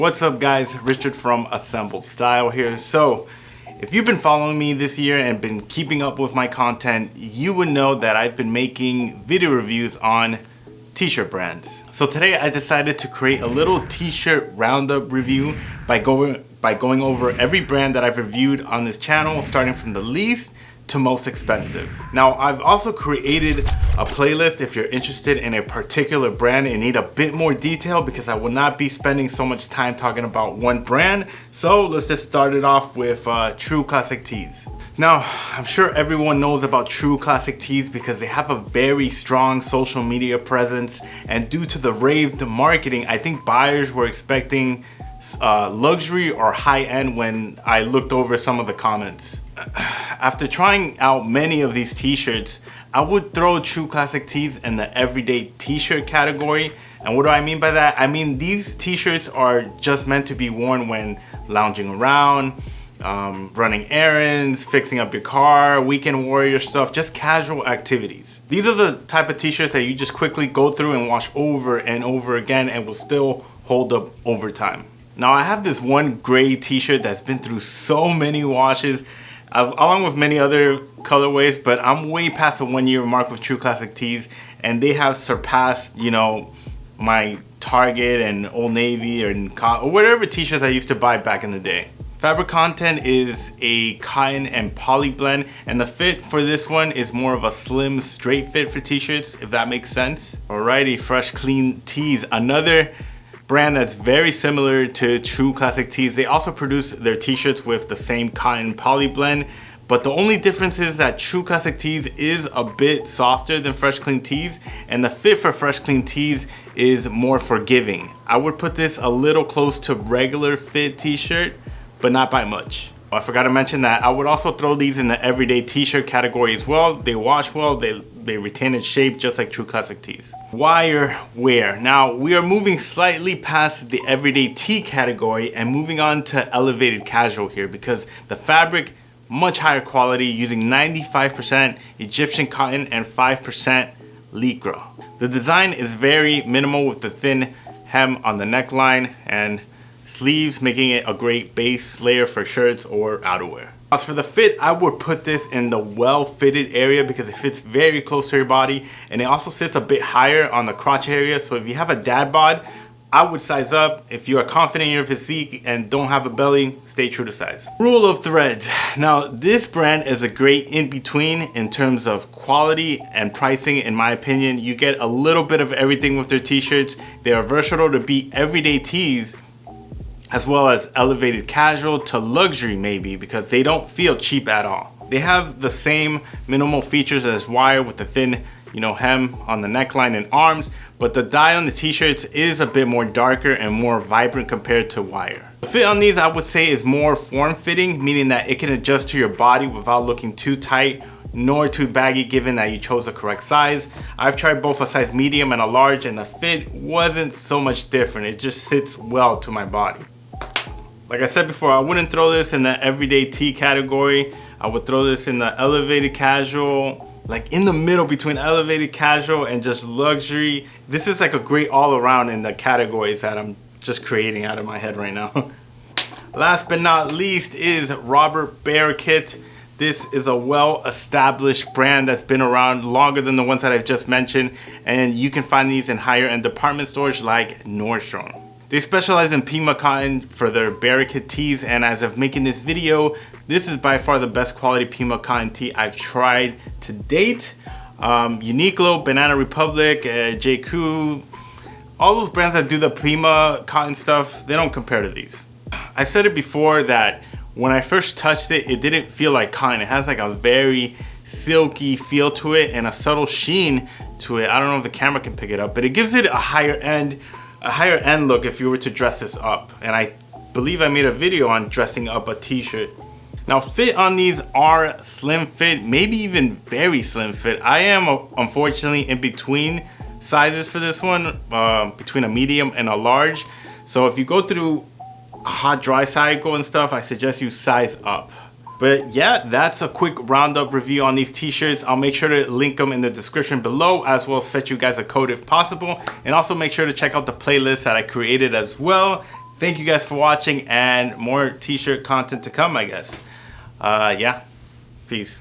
What's up guys, Richard from Assembled Style here. So if you've been following me this year and been keeping up with my content, you would know that I've been making video reviews on t-shirt brands. So today I decided to create a little t-shirt roundup review by going over every brand that I've reviewed on this channel, starting from the least to most expensive. Now I've also created a playlist if you're interested in a particular brand and need a bit more detail, because I will not be spending so much time talking about one brand. So let's just start it off with True Classic Tees. Now I'm sure everyone knows about True Classic Tees because they have a very strong social media presence, and due to the raved marketing, I think buyers were expecting luxury or high-end when I looked over some of the comments. After trying out many of these t-shirts, I would throw True Classic Tees in the everyday t-shirt category. And what do I mean by that? I mean these t-shirts are just meant to be worn when lounging around, running errands, fixing up your car, weekend warrior stuff, just casual activities. These are the type of t-shirts that you just quickly go through and wash over and over again and will still hold up over time. Now I have this one gray t-shirt that's been through so many washes, along with many other colorways, but I'm way past the 1 year mark with True Classic Tees, and they have surpassed, you know, my Target and Old Navy or whatever t-shirts I used to buy back in the day. Fabric content is a cotton and poly blend, and the fit for this one is more of a slim straight fit for t-shirts, if that makes sense. Alrighty, Fresh Clean Tees, another brand that's very similar to True Classic Tees. They also produce their t-shirts with the same cotton poly blend, but the only difference is that True Classic Tees is a bit softer than Fresh Clean Tees, and the fit for Fresh Clean Tees is more forgiving. I would put this a little close to regular fit t-shirt, but not by much. I forgot to mention that I would also throw these in the everyday t-shirt category as well. They wash well, they retain its shape just like True Classic Tees. Wire wear. Now we are moving slightly past the everyday tee category and moving on to elevated casual here, because the fabric, much higher quality, using 95% Egyptian cotton and 5% lycra. The design is very minimal with the thin hem on the neckline and sleeves, making it a great base layer for shirts or outerwear. As for the fit, I would put this in the well-fitted area because it fits very close to your body, and it also sits a bit higher on the crotch area. So if you have a dad bod, I would size up. If you are confident in your physique and don't have a belly, stay true to size. Rule of threads. Now this brand is a great in-between in terms of quality and pricing. In my opinion, you get a little bit of everything with their t-shirts. They are versatile to be everyday tees, as well as elevated casual to luxury maybe, because they don't feel cheap at all. They have the same minimal features as wire with the thin, hem on the neckline and arms, but the dye on the t-shirts is a bit more darker and more vibrant compared to wire. The fit on these, I would say, is more form-fitting, meaning that it can adjust to your body without looking too tight nor too baggy, given that you chose the correct size. I've tried both a size medium and a large, and the fit wasn't so much different. It just sits well to my body. Like I said before, I wouldn't throw this in the everyday tee category. I would throw this in the elevated casual, like in the middle between elevated casual and just luxury. This is like a great all around in the categories that I'm just creating out of my head right now. Last but not least is Robert Barricott. This is a well-established brand that's been around longer than the ones that I've just mentioned, and you can find these in higher end department stores like Nordstrom. They specialize in Pima cotton for their Barricott tees, and as of making this video, this is by far the best quality Pima cotton tee I've tried to date. Uniqlo, Banana Republic, JQ, all those brands that do the Pima cotton stuff, they don't compare to these. I said it before that when I first touched it, it didn't feel like cotton. It has like a very silky feel to it and a subtle sheen to it. I don't know if the camera can pick it up, but it gives it a higher end look if you were to dress this up. And I believe I made a video on dressing up a t-shirt. Now fit on these are slim fit, maybe even very slim fit. I am unfortunately in between sizes for this one, between a medium and a large. So if you go through a hot dry cycle and stuff, I suggest you size up. But yeah, that's a quick roundup review on these t-shirts. I'll make sure to link them in the description below, as well as fetch you guys a code if possible. And also make sure to check out the playlist that I created as well. thank you guys for watching, and more t-shirt content to come, I guess. Yeah, peace.